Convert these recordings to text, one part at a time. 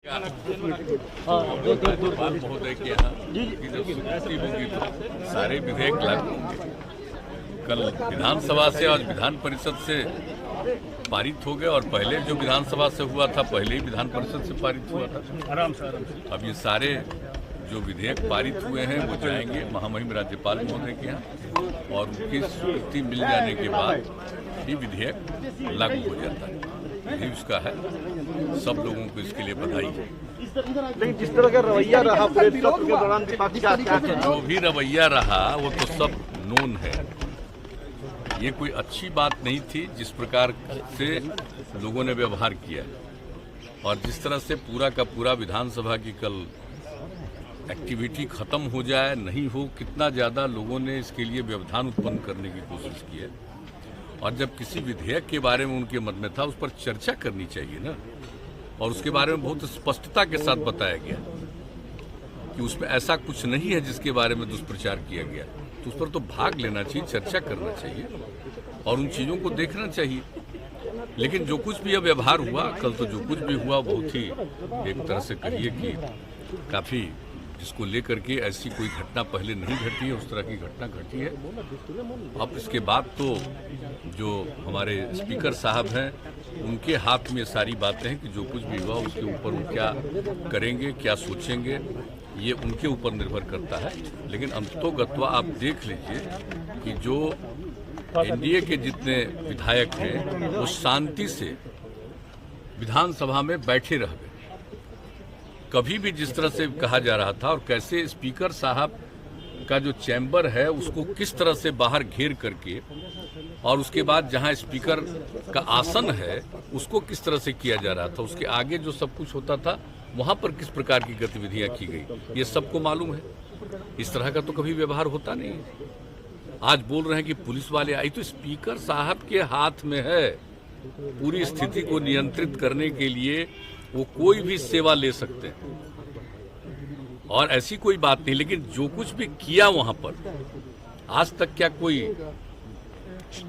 महोदय के यहाँ की जब स्वीकृति होगी तो सारे विधेयक लागू। कल विधानसभा से और विधान परिषद से पारित हो गए और पहले जो विधानसभा से हुआ था पहले ही विधान परिषद से पारित हुआ था। आराम से अब ये सारे जो विधेयक पारित हुए हैं वो जाएंगे महामहिम राज्यपाल महोदय के यहाँ और उनकी स्वीकृति मिल जाने के बाद ये विधेयक लागू हो जाता है। यही उसका है। सब लोगों को इसके लिए बधाई है। लेकिन जिस तरह का रवैया रहा पूरे सत्र के दौरान विपक्ष का जो भी रवैया रहा वो तो सब नोन है। ये कोई अच्छी बात नहीं थी जिस प्रकार से लोगों ने व्यवहार किया और जिस तरह से पूरा का पूरा विधानसभा की कल एक्टिविटी खत्म हो जाए नहीं हो, कितना ज़्यादा लोगों ने इसके लिए व्यवधान उत्पन्न करने की कोशिश की है। और जब किसी विधेयक के बारे में उनके मन में था उस पर चर्चा करनी चाहिए ना, और उसके बारे में बहुत स्पष्टता के साथ बताया गया कि उसमें ऐसा कुछ नहीं है जिसके बारे में दुष्प्रचार किया गया, तो उस पर तो भाग लेना चाहिए, चर्चा करना चाहिए और उन चीज़ों को देखना चाहिए। लेकिन जो कुछ भी अब व्यवहार हुआ कल, तो जो कुछ भी हुआ बहुत ही एक तरह से कहिए कि काफ़ी, जिसको लेकर के ऐसी कोई घटना पहले नहीं घटी है, उस तरह की घटना घटी है। अब इसके बाद तो जो हमारे स्पीकर साहब हैं उनके हाथ में सारी बातें हैं कि जो कुछ भी हुआ उसके ऊपर वो क्या करेंगे, क्या सोचेंगे, ये उनके ऊपर निर्भर करता है। लेकिन अंततोगत्वा आप देख लीजिए कि जो एनडीए के जितने विधायक हैं वो शांति से विधानसभा में बैठे रह गए। कभी भी जिस तरह से कहा जा रहा था और कैसे स्पीकर साहब का जो चैम्बर है उसको किस तरह से बाहर घेर करके और उसके बाद जहां स्पीकर का आसन है उसको किस तरह से किया जा रहा था, उसके आगे जो सब कुछ होता था वहां पर किस प्रकार की गतिविधियां की गई, ये सबको मालूम है। इस तरह का तो कभी व्यवहार होता नहीं है। आज बोल रहे हैं कि पुलिस वाले आई, तो स्पीकर साहब के हाथ में है पूरी स्थिति को नियंत्रित करने के लिए, वो कोई भी सेवा ले सकते हैं और ऐसी कोई बात नहीं। लेकिन जो कुछ भी किया वहां पर, आज तक क्या कोई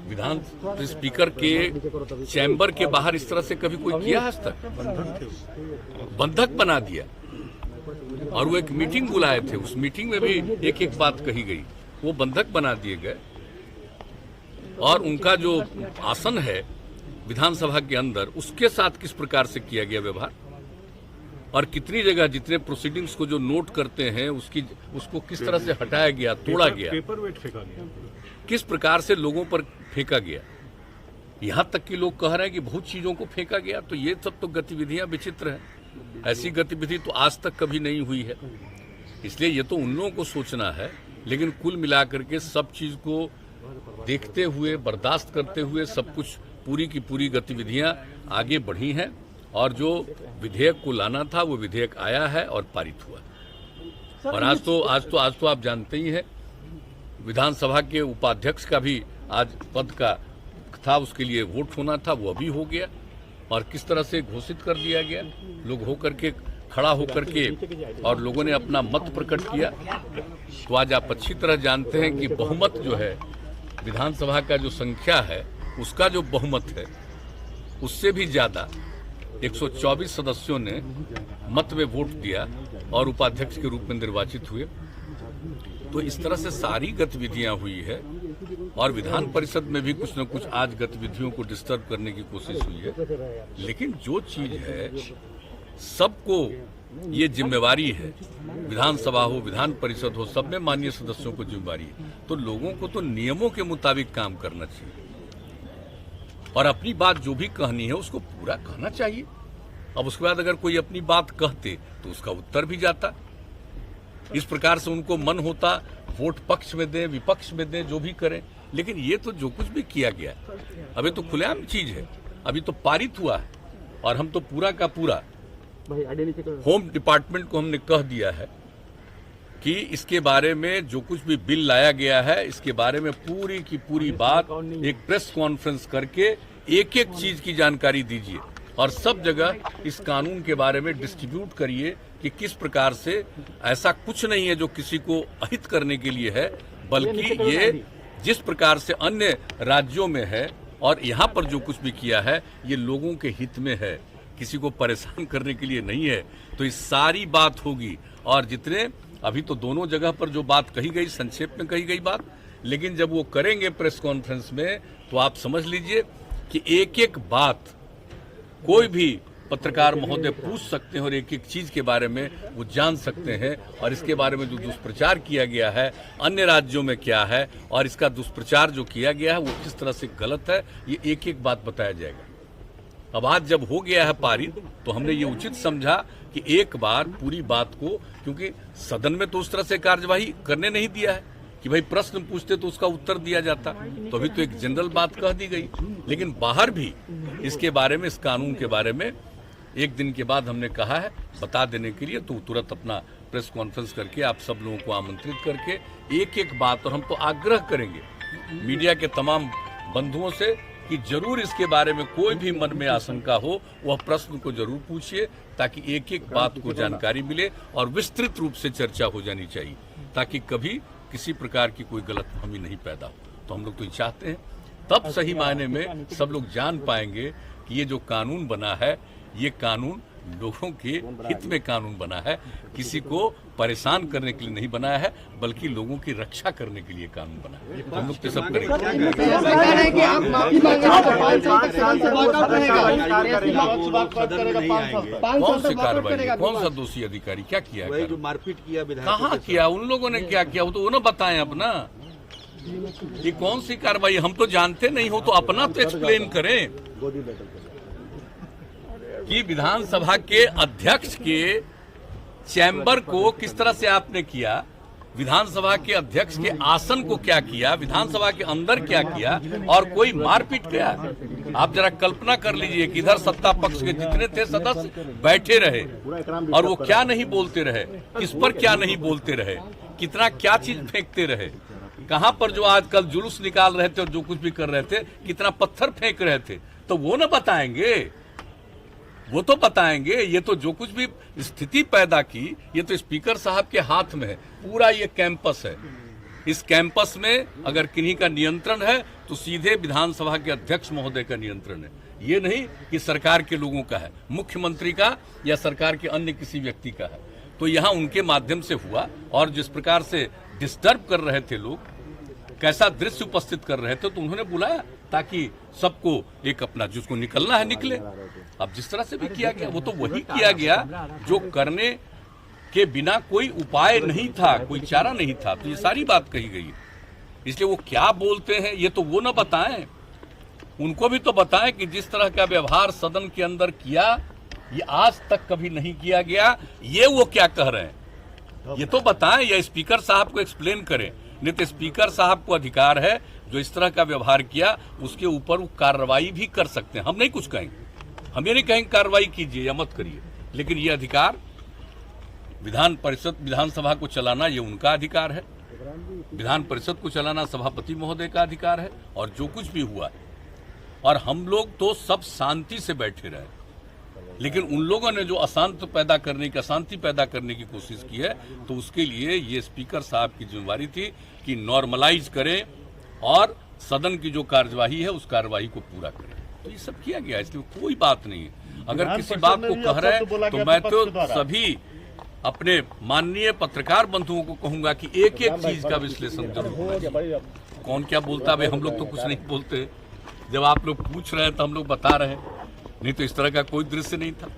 विधान स्पीकर के चैम्बर के बाहर इस तरह से कभी कोई किया आज तक? बंधक बना दिया और वो एक मीटिंग बुलाए थे, उस मीटिंग में भी एक एक बात कही गई, वो बंधक बना दिए गए। और उनका जो आसन है विधानसभा के अंदर, उसके साथ किस प्रकार से किया गया व्यवहार और कितनी जगह जितने प्रोसीडिंग्स को जो नोट करते हैं उसको किस तरह से हटाया गया, तोड़ा गया, पेपर वेट फेंका गया, किस प्रकार से लोगों पर फेंका गया। यहां तक कि लोग कह रहे हैं कि बहुत चीजों को फेंका गया। तो ये सब तो गतिविधियां विचित्र हैं। ऐसी गतिविधि तो आज तक कभी नहीं हुई है। इसलिए ये तो उन लोगों को सोचना है। लेकिन कुल मिलाकर के सब चीज को देखते हुए, बर्दाश्त करते हुए सब कुछ पूरी की पूरी गतिविधियां आगे बढ़ी हैं और जो विधेयक को लाना था वो विधेयक आया है और पारित हुआ। और आज तो आप जानते ही हैं विधानसभा के उपाध्यक्ष का भी आज पद का था, उसके लिए वोट होना था, वो अभी हो गया और किस तरह से घोषित कर दिया गया। लोग होकर के खड़ा होकर के और लोगों ने अपना मत प्रकट किया। तो आज आप अच्छी तरह जानते हैं कि बहुमत जो है विधानसभा का जो संख्या है उसका जो बहुमत है उससे भी ज्यादा 124 सदस्यों ने मत में वोट दिया और उपाध्यक्ष के रूप में निर्वाचित हुए। तो इस तरह से सारी गतिविधियां हुई है और विधान परिषद में भी कुछ न कुछ आज गतिविधियों को डिस्टर्ब करने की कोशिश हुई है। लेकिन जो चीज है सबको ये जिम्मेवारी है, विधानसभा हो, विधान परिषद हो, सब में माननीय सदस्यों को जिम्मेवारी है। तो लोगों को तो नियमों के मुताबिक काम करना चाहिए और अपनी बात जो भी कहनी है उसको पूरा कहना चाहिए। अब उसके बाद अगर कोई अपनी बात कहते तो उसका उत्तर भी जाता। इस प्रकार से उनको मन होता वोट पक्ष में दें, विपक्ष में दें, जो भी करें। लेकिन ये तो जो कुछ भी किया गया अभी तो खुलेआम चीज है, अभी तो पारित हुआ है और हम तो पूरा का पूरा होम डिपार्टमेंट को हमने कह दिया है कि इसके बारे में जो कुछ भी बिल लाया गया है इसके बारे में पूरी की पूरी बात एक प्रेस कॉन्फ्रेंस करके एक एक चीज की जानकारी दीजिए और सब जगह इस कानून के बारे में डिस्ट्रीब्यूट करिए कि किस प्रकार से ऐसा कुछ नहीं है जो किसी को अहित करने के लिए है, बल्कि ये जिस प्रकार से अन्य राज्यों में है और यहाँ पर जो कुछ भी किया है ये लोगों के हित में है। किसी को परेशान करने के लिए नहीं है। तो इस सारी बात होगी, और जितने अभी तो दोनों जगह पर जो बात कही गई संक्षेप में कही गई बात, लेकिन जब वो करेंगे प्रेस कॉन्फ्रेंस में तो आप समझ लीजिए कि एक एक बात कोई भी पत्रकार महोदय पूछ सकते हैं और एक एक चीज के बारे में वो जान सकते हैं, और इसके बारे में जो दुष्प्रचार किया गया है अन्य राज्यों में क्या है और इसका दुष्प्रचार जो किया गया है वो किस तरह से गलत है, ये एक एक बात बताया जाएगा। अब आज जब हो गया है पारित तो हमने ये उचित समझा कि एक बार पूरी बात को, क्योंकि सदन में तो उस तरह से कार्यवाही करने नहीं दिया है कि भाई प्रश्न पूछते तो उसका उत्तर दिया जाता, तो अभी तो एक जनरल बात कह दी गई, लेकिन बाहर भी इसके बारे में, इस कानून के बारे में एक दिन के बाद हमने कहा है बता देने के लिए, तो तुरंत अपना प्रेस कॉन्फ्रेंस करके आप सब लोगों को आमंत्रित करके एक एक बात, और हम तो आग्रह करेंगे मीडिया के तमाम बंधुओं से कि जरूर इसके बारे में कोई भी मन में आशंका हो वह प्रश्न को जरूर पूछिए, ताकि एक एक बात को जानकारी मिले और विस्तृत रूप से चर्चा हो जानी चाहिए, ताकि कभी किसी प्रकार की कोई गलतफहमी नहीं पैदा हो। तो हम लोग तो ये चाहते हैं, तब सही मायने में सब लोग जान पाएंगे कि ये जो कानून बना है ये कानून लोगों के हित में कानून बना है, किसी को परेशान करने के लिए नहीं बनाया है, बल्कि लोगों की रक्षा करने के लिए कानून बना है। तो हम लोग तो सब करेंगे। कौन सी कार्रवाई, कौन सा दोषी अधिकारी, क्या किया, जो मारपीट किया, कहाँ किया, उन लोगों ने क्या किया वो तो वो ना बताएं अपना, ये कौन सी कार्रवाई, हम तो जानते नहीं हो तो अपना तो एक्सप्लेन करें कि विधानसभा के अध्यक्ष के चैम्बर को किस तरह से आपने किया, विधानसभा के अध्यक्ष के आसन को क्या किया, विधानसभा के अंदर क्या किया, और कोई मारपीट किया। आप जरा कल्पना कर लीजिए कि इधर सत्ता पक्ष के जितने थे सदस्य बैठे रहे और वो क्या नहीं बोलते रहे, किस पर क्या नहीं बोलते रहे, कितना क्या चीज फेंकते रहे, कहां पर जो आजकल जुलूस निकाल रहे थे और जो कुछ भी कर रहे थे, कितना पत्थर फेंक रहे थे, तो वो न बताएंगे, वो तो बताएंगे। ये तो जो कुछ भी स्थिति पैदा की, ये तो स्पीकर साहब के हाथ में है। पूरा ये कैंपस है, इस कैंपस में अगर किन्हीं का नियंत्रण है तो सीधे विधानसभा के अध्यक्ष महोदय का नियंत्रण है, ये नहीं कि सरकार के लोगों का है, मुख्यमंत्री का या सरकार के अन्य किसी व्यक्ति का है। तो यहाँ उनके माध्यम से हुआ, और जिस प्रकार से डिस्टर्ब कर रहे थे लोग, कैसा दृश्य उपस्थित कर रहे थे, तो उन्होंने बुलाया ताकि सबको एक अपना जिसको निकलना है निकले। अब जिस तरह से भी किया गया वो तो वही किया गया जो करने के बिना कोई उपाय नहीं था, कोई चारा नहीं था। तो ये सारी बात कही गई, इसलिए वो क्या बोलते हैं ये तो वो न बताएं, उनको भी तो बताएं कि जिस तरह का व्यवहार सदन के अंदर किया ये आज तक कभी नहीं किया गया, ये वो क्या कह रहे हैं ये तो बताएं, या स्पीकर साहब को एक्सप्लेन करें। नहीं तो स्पीकर साहब को अधिकार है जो इस तरह का व्यवहार किया उसके ऊपर वो कार्रवाई भी कर सकते हैं। हम नहीं कुछ कहेंगे, हम ये नहीं कहेंगे कार्रवाई कीजिए या मत करिए, लेकिन ये अधिकार विधान परिषद, विधानसभा को चलाना ये उनका अधिकार है, विधान परिषद को चलाना सभापति महोदय का अधिकार है। और जो कुछ भी हुआ, और हम लोग तो सब शांति से बैठे रहे, लेकिन उन लोगों ने जो अशांति पैदा करने की कोशिश की है, तो उसके लिए ये स्पीकर साहब की जिम्मेवारी थी कि नॉर्मलाइज करें और सदन की जो कार्यवाही है उस कार्यवाही को पूरा करें। तो ये सब किया गया, इसलिए कोई बात नहीं है। अगर किसी बात को कह रहे हैं तो मैं तो सभी अपने माननीय पत्रकार बंधुओं को कहूंगा कि एक एक चीज का विश्लेषण जरूर होना चाहिए। कौन क्या बोलता है, हम लोग तो कुछ नहीं बोलते, जब आप लोग पूछ रहे हैं तो हम लोग बता रहे हैं, नहीं तो इस तरह का कोई दृश्य नहीं था,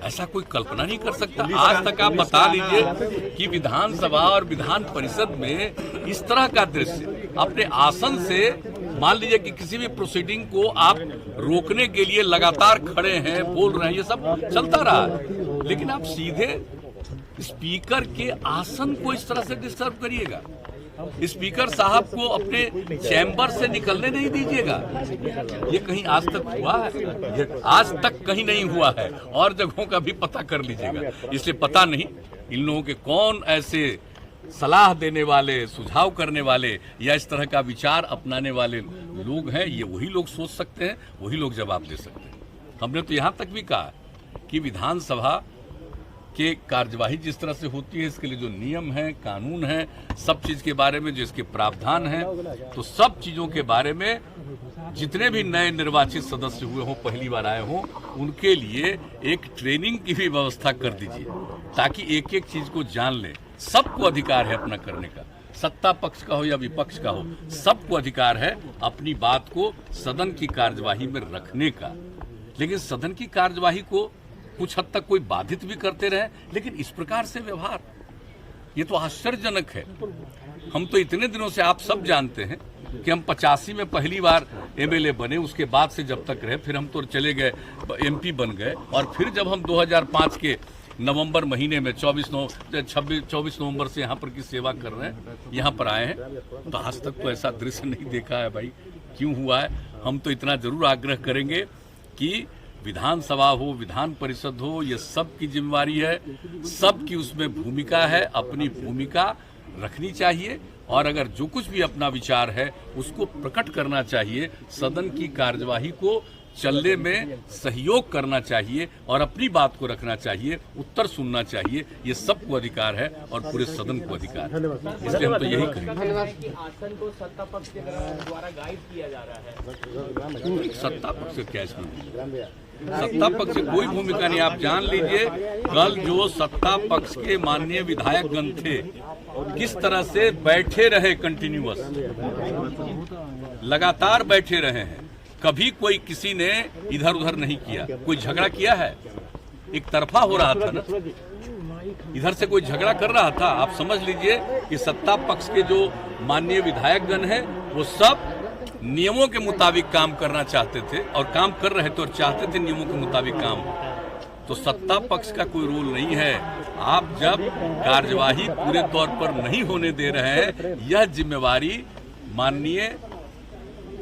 ऐसा कोई कल्पना नहीं कर सकता। आज तक आप बता लीजिए कि विधानसभा और विधान परिषद में इस तरह का दृश्य, अपने आसन से मान लीजिए कि किसी भी प्रोसीडिंग को आप रोकने के लिए लगातार खड़े हैं, बोल रहे हैं, ये सब चलता रहा है, लेकिन आप सीधे स्पीकर के आसन को इस तरह से डिस्टर्ब करिएगा, स्पीकर साहब को अपने चैम्बर से निकलने नहीं दीजिएगा। ये कहीं आज तक हुआ है? ये आज तक कहीं नहीं हुआ है, और जगहों का भी पता कर लीजिएगा। इसलिए पता नहीं इन लोगों के कौन ऐसे सलाह देने वाले, सुझाव करने वाले या इस तरह का विचार अपनाने वाले लोग हैं। ये वही लोग सोच सकते हैं, वही लोग जवाब दे सकते हैं। हमने तो यहाँ तक भी कहा कि विधानसभा कि कार्यवाही जिस तरह से होती है, इसके लिए जो नियम है, कानून है, सब चीज के बारे में जो इसके प्रावधान है, तो सब चीजों के बारे में जितने भी नए निर्वाचित सदस्य हुए हों, पहली बार आए हों, उनके लिए एक ट्रेनिंग की भी व्यवस्था कर दीजिए, ताकि एक एक चीज को जान लें। सबको अधिकार है अपना करने का, सत्ता पक्ष का हो या विपक्ष का हो, सबको अधिकार है अपनी बात को सदन की कार्यवाही में रखने का। लेकिन सदन की कार्यवाही को कुछ हद तक कोई बाधित भी करते रहे, लेकिन इस प्रकार से व्यवहार, ये तो आश्चर्यजनक है। हम तो इतने दिनों से, आप सब जानते हैं कि हम 85 में पहली बार एमएलए बने, उसके बाद से जब तक रहे, फिर हम तो चले गए एमपी बन गए, और फिर जब हम 2005 के नवंबर महीने में 24 नवंबर से यहाँ पर की सेवा कर रहे हैं, यहाँ पर आए हैं, तो आज तक तो ऐसा दृश्य नहीं देखा है भाई। क्यों हुआ है? हम तो इतना जरूर आग्रह करेंगे कि विधानसभा हो, विधान परिषद हो, ये सब की जिम्मेवारी है, सबकी उसमें भूमिका है, अपनी भूमिका रखनी चाहिए, और अगर जो कुछ भी अपना विचार है उसको प्रकट करना चाहिए, सदन की कार्यवाही को चलने में सहयोग करना चाहिए और अपनी बात को रखना चाहिए, उत्तर सुनना चाहिए। ये सबको अधिकार है और पूरे सदन को अधिकार है, इसलिए हम तो यही करेंगे। आसन को सत्ता पक्ष के द्वारा गाइड किया जा रहा है। सत्ता पक्ष से क्या इसमें? सत्ता पक्ष से कोई भूमिका नहीं। आप जान लीजिए, कल जो सत्ता पक्ष के माननीय विधायकगण थे, किस तरह से बैठे रहे, कंटिन्यूअस लगातार बैठे रहे हैं, कभी कोई किसी ने इधर उधर नहीं किया। कोई झगड़ा किया है? एक तरफा हो रहा था ना, इधर से कोई झगड़ा कर रहा था। आप समझ लीजिए कि सत्ता पक्ष के जो माननीय विधायकगण हैं, वो सब नियमों के मुताबिक काम करना चाहते थे और काम कर रहे थे और चाहते थे नियमों के मुताबिक काम हो। तो सत्ता पक्ष का कोई रोल नहीं है। आप जब कार्यवाही पूरे तौर पर नहीं होने दे रहे हैं, यह जिम्मेवारी माननीय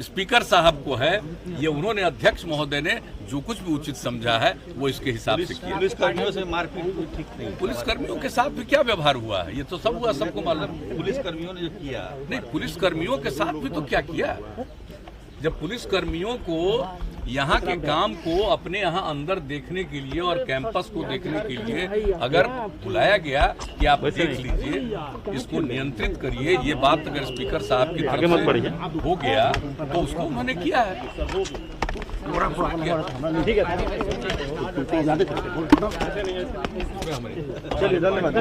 स्पीकर साहब को है। ये उन्होंने, अध्यक्ष महोदय ने जो कुछ भी उचित समझा है वो इसके हिसाब से किया। पुलिसकर्मियों से मारपीट ठीक नहीं। पुलिसकर्मियों के साथ भी क्या व्यवहार हुआ है, ये तो सब हुआ, सबको मालूम। पुलिसकर्मियों ने जो किया, नहीं, पुलिसकर्मियों के साथ भी तो क्या किया। जब पुलिसकर्मियों को यहाँ के काम को अपने यहाँ अंदर देखने के लिए और कैंपस को देखने के लिए अगर बुलाया गया कि आप देख लीजिए, इसको नियंत्रित करिए, ये बात अगर स्पीकर साहब की तरफ से हो गया तो उसको उन्होंने किया है। ठीक है, चलिए, धन्यवाद।